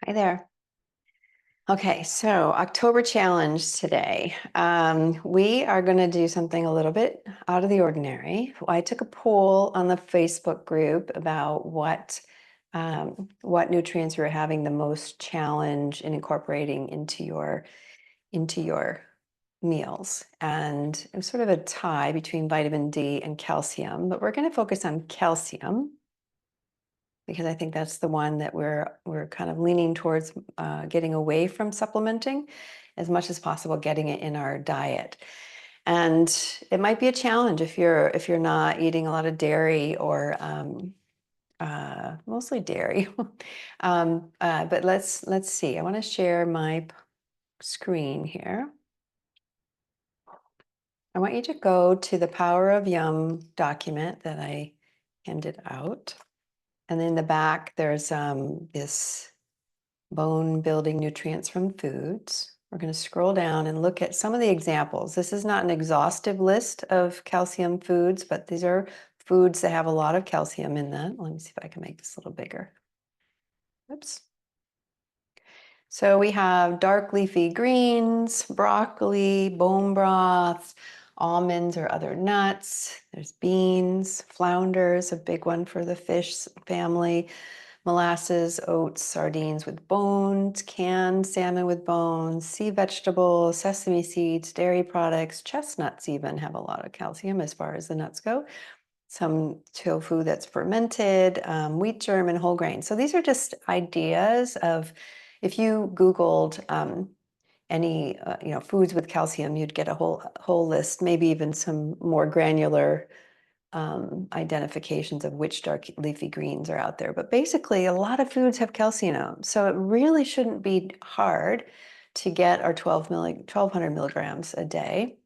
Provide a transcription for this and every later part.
Hi there. Okay, so October challenge today. We are going to do something a little bit out of the ordinary. I took a poll on the Facebook group about what nutrients you were having the most challenge in incorporating into your meals, and it was sort of a tie between vitamin D and calcium. But we're going to focus on calcium because I think that's the one that we're kind of leaning towards getting away from supplementing as much as possible, getting it in our diet. And it might be a challenge if you're not eating a lot of dairy or mostly dairy. But let's see. I want to share my screen here. I want you to go to the Power of Yum document that I handed out. And in the back, there's this bone building nutrients from foods. We're going to scroll down and look at some of the examples. This is not an exhaustive list of calcium foods, but these are foods that have a lot of calcium in them. Let me see if I can make this a little bigger. Oops. So we have dark leafy greens, broccoli, bone broth, almonds or other nuts. There's beans, flounders, a big one for the fish family, molasses, oats, sardines with bones, canned salmon with bones, sea vegetables, sesame seeds, dairy products, chestnuts even have a lot of calcium as far as the nuts go. Some tofu that's fermented, wheat germ, and whole grain. So these are just ideas of, if you Googled any foods with calcium, you'd get a whole list, maybe even some more granular identifications of which dark leafy greens are out there. But basically, a lot of foods have calcium in them. So it really shouldn't be hard to get our 1,200 milligrams a day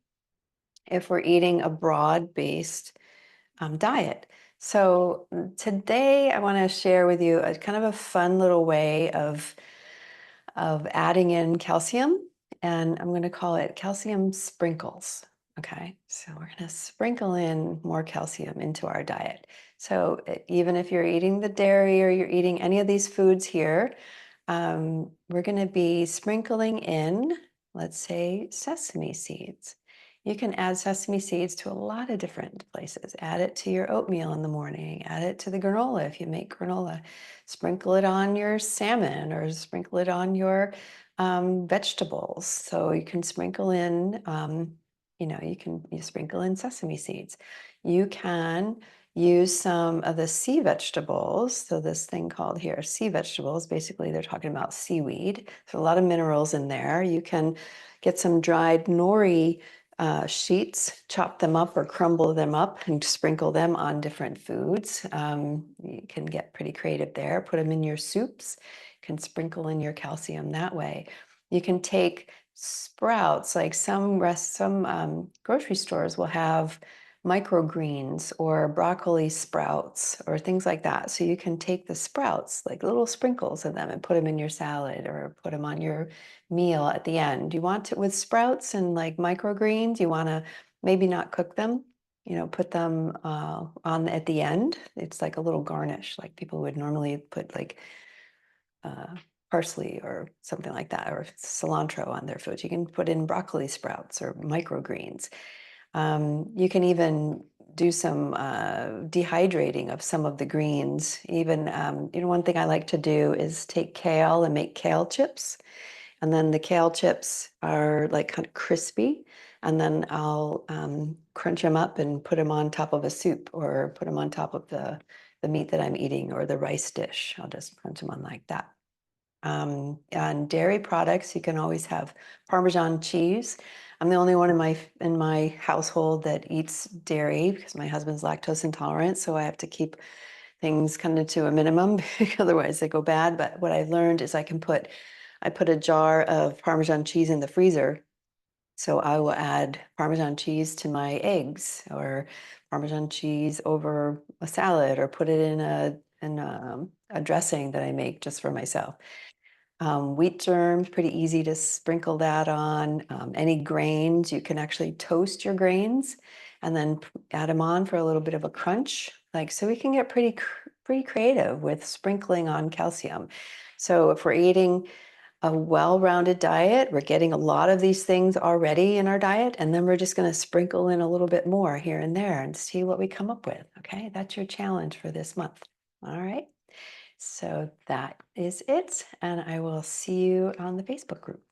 if we're eating a broad-based diet. So today I want to share with you a kind of a fun little way of adding in calcium, and I'm going to call it calcium sprinkles. Okay, so we're going to sprinkle in more calcium into our diet. So even if you're eating the dairy or you're eating any of these foods here, we're going to be sprinkling in, let's say, sesame seeds. You can add sesame seeds to a lot of different places. Add it to your oatmeal in the morning. Add it to the granola if you make granola. Sprinkle it on your salmon or sprinkle it on your vegetables. So you can sprinkle in, you sprinkle in sesame seeds. You can use some of the sea vegetables. So this thing called here sea vegetables, basically they're talking about seaweed. There's a lot of minerals in there. You can get some dried nori sheets, chop them up or crumble them up and sprinkle them on different foods. You can get pretty creative there. Put them in your soups. You can sprinkle in your calcium that way. You can take sprouts, like some grocery stores will have microgreens or broccoli sprouts or things like that. So you can take the sprouts, like little sprinkles of them, and put them in your salad or put them on your meal at the end. You want it with sprouts and like microgreens, you want to maybe not cook them, put them on at the end. It's like a little garnish, like people would normally put like parsley or something like that, or cilantro on their food. You can put in broccoli sprouts or microgreens. You can even do some dehydrating of some of the greens. Even, one thing I like to do is take kale and make kale chips. And then the kale chips are like kind of crispy. And then I'll crunch them up and put them on top of a soup or put them on top of the meat that I'm eating or the rice dish. I'll just crunch them on like that. And dairy products, you can always have Parmesan cheese. I'm the only one in my household that eats dairy because my husband's lactose intolerant, so I have to keep things kind of to a minimum, otherwise they go bad. But what I've learned is I put a jar of Parmesan cheese in the freezer, so I will add Parmesan cheese to my eggs or Parmesan cheese over a salad or put it in a dressing that I make just for myself. Wheat germs, pretty easy to sprinkle that on. Any grains, you can actually toast your grains and then add them on for a little bit of a crunch. So we can get pretty creative with sprinkling on calcium. So if we're eating a well-rounded diet, we're getting a lot of these things already in our diet, and then we're just going to sprinkle in a little bit more here and there and see what we come up with. Okay, that's your challenge for this month. All right. So that is it, and I will see you on the Facebook group.